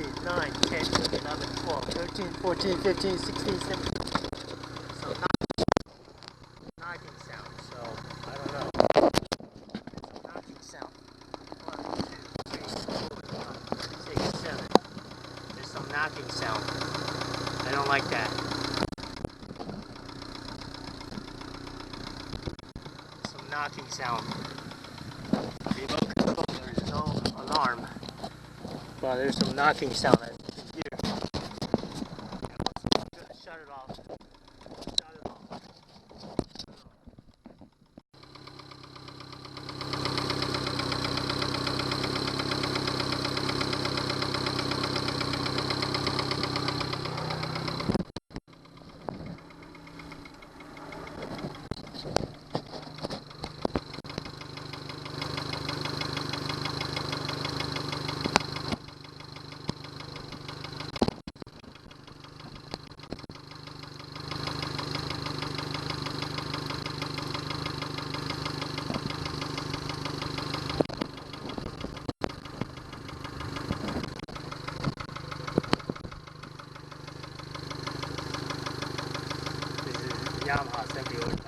8, 9, 10, 11, 12, 13, 14, 15, 16, 17. So knocking sound, so I don't know. Some knocking sound. 1, 2, 3, 4, 5, 6, 7. There's some knocking sound. I don't like that. Some knocking sound. Remote control, there's no alarm. Well, there's some knocking sound that you can hear. I'm gonna shut it off. Shut it off. This is Yamaha 70